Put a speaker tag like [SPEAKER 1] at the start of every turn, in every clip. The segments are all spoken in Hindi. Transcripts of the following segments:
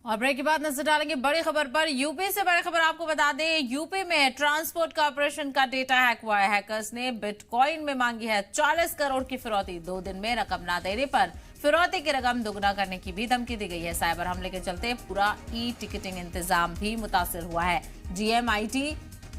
[SPEAKER 1] और ब्रेक के बाद नजर डालेंगे बड़ी खबर पर। यूपी से बड़ी खबर आपको बता दें, यूपी में ट्रांसपोर्ट कॉर्पोरेशन का डेटा हैक हुआ है। हैकर्स ने बिटकॉइन में मांगी है 40 करोड़ की फिरौती। 2 दिन में रकम ना देने पर फिरौती की रकम दुगना करने की भी धमकी दी गई है। साइबर हमले के चलते पूरा ई टिकटिंग इंतजाम भी मुतासिर हुआ है। जीएमआईटी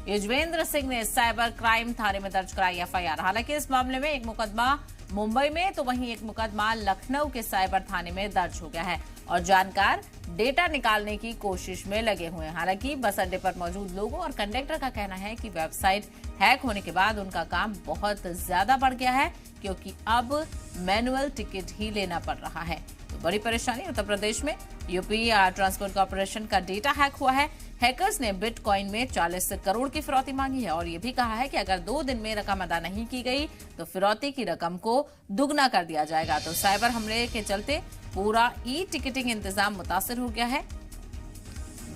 [SPEAKER 1] युजवेंद्र सिंह ने साइबर क्राइम थाने में दर्ज कराई एफआईआर। हालांकि इस मामले में एक मुकदमा मुंबई में तो वहीं एक मुकदमा लखनऊ के साइबर थाने में दर्ज हो गया है और जानकार डेटा निकालने की कोशिश में लगे हुए हैं। हालांकि बस अड्डे पर मौजूद लोगों और कंडक्टर का कहना है कि वेबसाइट हैक होने के बाद उनका काम बहुत ज्यादा बढ़ गया है, क्योंकि अब मैनुअल टिकट ही लेना पड़ रहा है। तो बड़ी परेशानी उत्तर प्रदेश में। यूपी ट्रांसपोर्ट कॉर्पोरेशन का डेटा हैक हुआ है। हैकर्स ने बिटकॉइन में 40 करोड़ की फिरौती मांगी है और ये भी कहा है कि अगर 2 दिन में रकम अदा नहीं की गई तो फिरौती की रकम को दुगना कर दिया जाएगा। तो साइबर हमले के चलते पूरा ई टिकटिंग इंतजाम मुतासिर हो गया है।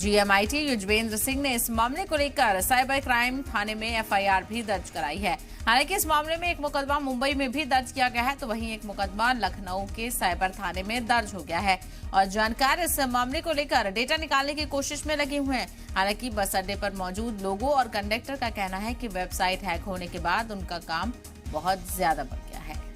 [SPEAKER 1] जीएमआईटी युजवेंद्र सिंह ने इस मामले को लेकर साइबर क्राइम थाने में एफआईआर भी दर्ज कराई है। हालांकि इस मामले में एक मुकदमा मुंबई में भी दर्ज किया गया है तो वहीं एक मुकदमा लखनऊ के साइबर थाने में दर्ज हो गया है और जानकार इस मामले को लेकर डेटा निकालने की कोशिश में लगे हुए हैं। हालांकि बस अड्डे पर मौजूद लोगों और कंडक्टर का कहना है कि वेबसाइट हैक होने के बाद उनका काम बहुत ज्यादा बढ़ गया है।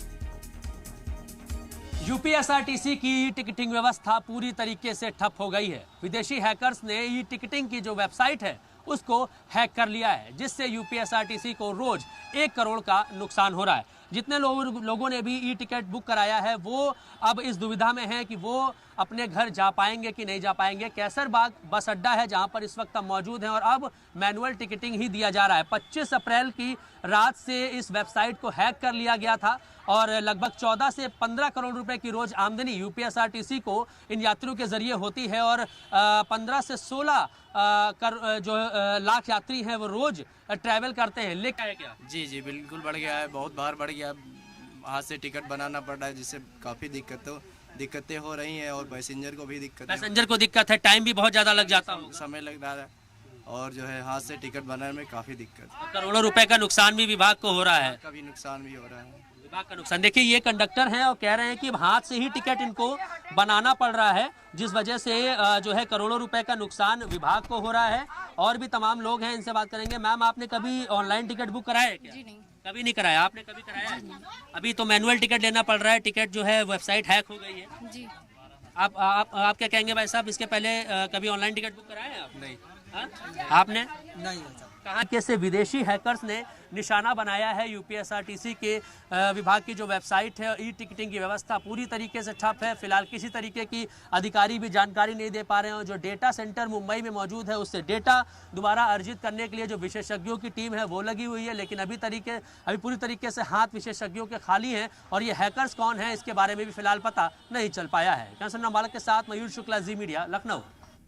[SPEAKER 2] यूपीएसआरटीसी की ई टिकटिंग व्यवस्था पूरी तरीके से ठप हो गई है। विदेशी हैकर्स ने ई टिकटिंग की जो वेबसाइट है उसको हैक कर लिया है, जिससे यूपीएसआरटीसी को रोज 1 करोड़ का नुकसान हो रहा है। जितने लोगों ने भी ई टिकट बुक कराया है वो अब इस दुविधा में है कि वो अपने घर जा पाएंगे कि नहीं जा पाएंगे। कैसरबाग बस अड्डा है जहां पर इस वक्त हम मौजूद हैं और अब मैनुअल टिकटिंग ही दिया जा रहा है। 25 अप्रैल की रात से इस वेबसाइट को हैक कर लिया गया था और लगभग 14 से 15 करोड़ रुपए की रोज आमदनी यूपीएसआरटीसी को इन यात्रियों के जरिए होती है और 15 से 16 लाख यात्री हैं वो रोज ट्रैवल करते हैं। लेकिन है क्या?
[SPEAKER 3] जी बिल्कुल बढ़ गया है, बहुत बार बढ़ गया। हाथ से टिकट बनाना पड़ रहा है जिससे काफ़ी दिक्कतें हो रही हैं और पैसेंजर को भी
[SPEAKER 2] दिक्कत है। टाइम भी बहुत ज़्यादा लग जाता है,
[SPEAKER 3] समय लग रहा है और जो है हाथ से टिकट बनाने में काफ़ी दिक्कत।
[SPEAKER 2] करोड़ों रुपए का नुकसान भी विभाग को हो रहा है।
[SPEAKER 3] का भी नुकसान भी हो रहा है।
[SPEAKER 2] विभाग का नुकसान देखिए, ये कंडक्टर हैं और कह रहे हैं कि हाथ से ही टिकट इनको बनाना पड़ रहा है, जिस वजह से जो है करोड़ों रुपए का नुकसान विभाग को हो रहा है। और भी तमाम लोग हैं, इनसे बात करेंगे। मैम, आपने कभी ऑनलाइन टिकट बुक कराया है क्या?
[SPEAKER 4] जी नहीं,
[SPEAKER 2] कभी नहीं कराया। आपने कभी कराया है? अभी तो मैनुअल टिकट लेना पड़ रहा है। टिकट जो है वेबसाइट हैक हो गई है
[SPEAKER 4] जी।
[SPEAKER 2] आप क्या कहेंगे भाई साहब? इसके पहले कभी ऑनलाइन टिकट बुक कराया है आप?
[SPEAKER 3] नहीं।
[SPEAKER 2] आपने
[SPEAKER 3] नहीं।
[SPEAKER 2] कहाँ कैसे विदेशी हैकर्स ने निशाना बनाया है यूपीएसआरटीसी के विभाग की जो वेबसाइट है। ई टिकटिंग की व्यवस्था पूरी तरीके से ठप है। फिलहाल किसी तरीके की अधिकारी भी जानकारी नहीं दे पा रहे हैं और जो डेटा सेंटर मुंबई में मौजूद है उससे डेटा दोबारा अर्जित करने के लिए जो विशेषज्ञों की टीम है वो लगी हुई है, लेकिन अभी पूरी तरीके से हाथ विशेषज्ञों के खाली हैं और ये हैकर्स कौन है इसके बारे में भी फिलहाल पता नहीं चल पाया है। कैंसर नाबालक के साथ मयूर शुक्ला, जी मीडिया, लखनऊ।